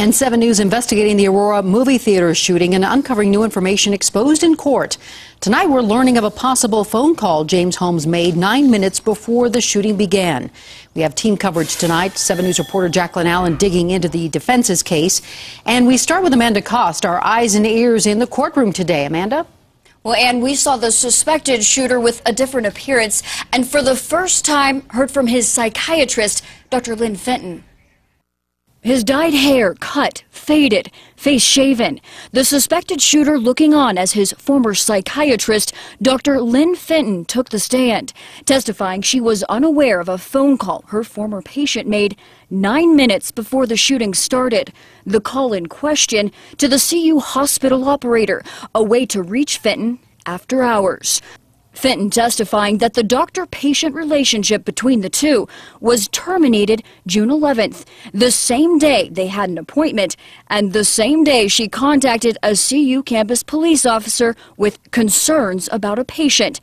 And 7 News investigating the Aurora movie theater shooting and uncovering new information exposed in court. Tonight we're learning of a possible phone call James Holmes made 9 minutes before the shooting began. We have team coverage tonight. 7 News reporter Jaclyn Allen digging into the defense's case. And we start with Amanda Kost, our eyes and ears in the courtroom today. Amanda? Well, Ann, we saw the suspected shooter with a different appearance and for the first time heard from his psychiatrist, Dr. Lynn Fenton. His dyed hair cut, faded, face shaven. The suspected shooter looking on as his former psychiatrist, Dr. Lynn Fenton, took the stand, testifying she was unaware of a phone call her former patient made 9 minutes before the shooting started. The call in question to the CU hospital operator, a way to reach Fenton after hours. Fenton testifying that the doctor-patient relationship between the two was terminated June 11th, the same day they had an appointment, and the same day she contacted a CU campus police officer with concerns about a patient.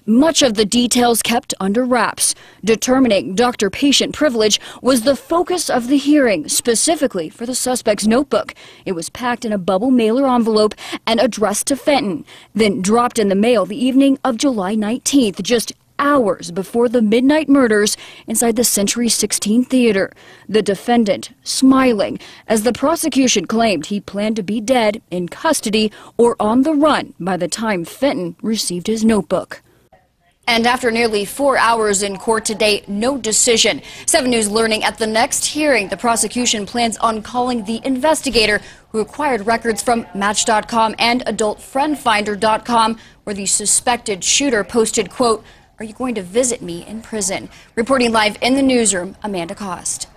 Much of the details kept under wraps. Determining doctor-patient privilege was the focus of the hearing, specifically for the suspect's notebook. It was packed in a bubble mailer envelope and addressed to Fenton, then dropped in the mail the evening of July 19th, just hours before the midnight murders inside the Century 16 Theater. The defendant smiling as the prosecution claimed he planned to be dead, in custody, or on the run by the time Fenton received his notebook. And after nearly 4 hours in court today, no decision. 7 News learning at the next hearing, the prosecution plans on calling the investigator who acquired records from Match.com and AdultFriendFinder.com, where the suspected shooter posted, quote, "Are you going to visit me in prison?" Reporting live in the newsroom, Amanda Kost.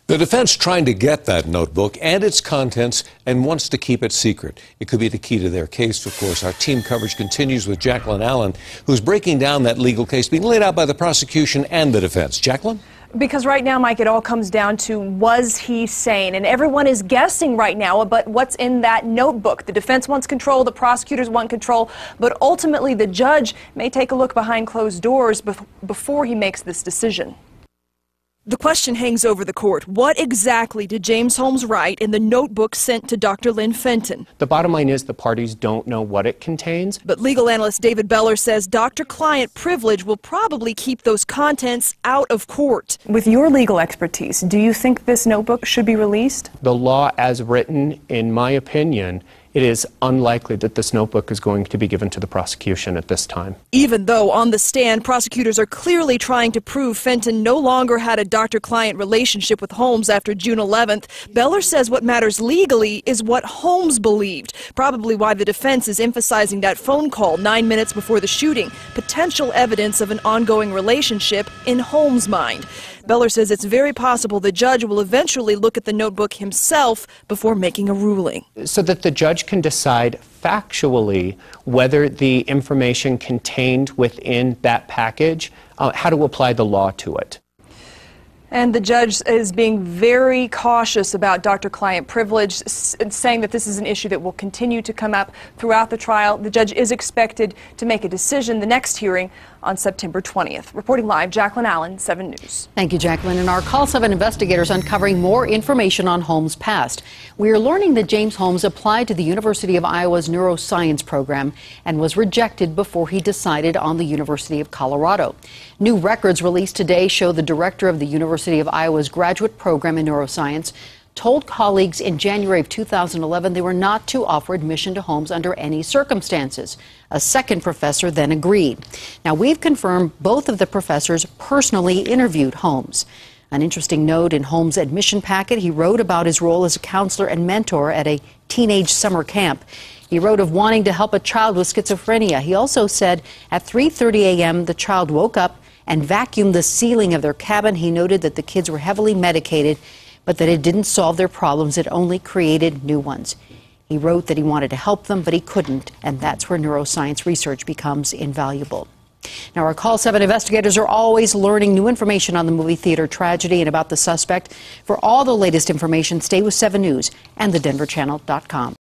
The defense trying to get that notebook and its contents and wants to keep it secret. It could be the key to their case, of course. Our team coverage continues with Jaclyn Allen, who's breaking down that legal case being laid out by the prosecution and the defense. Jaclyn? Because right now, Mike, it all comes down to, was he sane? And everyone is guessing right now about what's in that notebook. The defense wants control, the prosecutors want control, but ultimately the judge may take a look behind closed doors before he makes this decision. The question hangs over the court. What exactly did James Holmes write in the notebook sent to Dr. Lynn Fenton? The bottom line is the parties don't know what it contains. But legal analyst David Beller says doctor-client privilege will probably keep those contents out of court. With your legal expertise, do you think this notebook should be released? The law as written, in my opinion, it is unlikely that this notebook is going to be given to the prosecution at this time. Even though on the stand, prosecutors are clearly trying to prove Fenton no longer had a doctor-client relationship with Holmes after June 11th, Beller says what matters legally is what Holmes believed, probably why the defense is emphasizing that phone call 9 minutes before the shooting, potential evidence of an ongoing relationship in Holmes' mind. Beller says it's very possible the judge will eventually look at the notebook himself before making a ruling. So that the judge can decide factually whether the information contained within that package, how to apply the law to it. And the judge is being very cautious about doctor-client privilege, saying that this is an issue that will continue to come up throughout the trial. The judge is expected to make a decision the next hearing on September 20th. Reporting live, Jaclyn Allen, 7 News. Thank you, Jaclyn. And our Call 7 investigators uncovering more information on Holmes' past. We are learning that James Holmes applied to the University of Iowa's neuroscience program and was rejected before he decided on the University of Colorado. New records released today show the director of the University of Iowa's graduate program in neuroscience told colleagues in January of 2011 they were not to offer admission to Holmes under any circumstances. A second professor then agreed. Now, we've confirmed both of the professors personally interviewed Holmes. An interesting note in Holmes' admission packet, he wrote about his role as a counselor and mentor at a teenage summer camp. He wrote of wanting to help a child with schizophrenia. He also said at 3:30 a.m. the child woke up and vacuumed the ceiling of their cabin. He noted that the kids were heavily medicated, but that it didn't solve their problems, it only created new ones. He wrote that he wanted to help them, but he couldn't, and that's where neuroscience research becomes invaluable. Now, our Call 7 investigators are always learning new information on the movie theater tragedy and about the suspect. For all the latest information, stay with 7 News and thedenverchannel.com.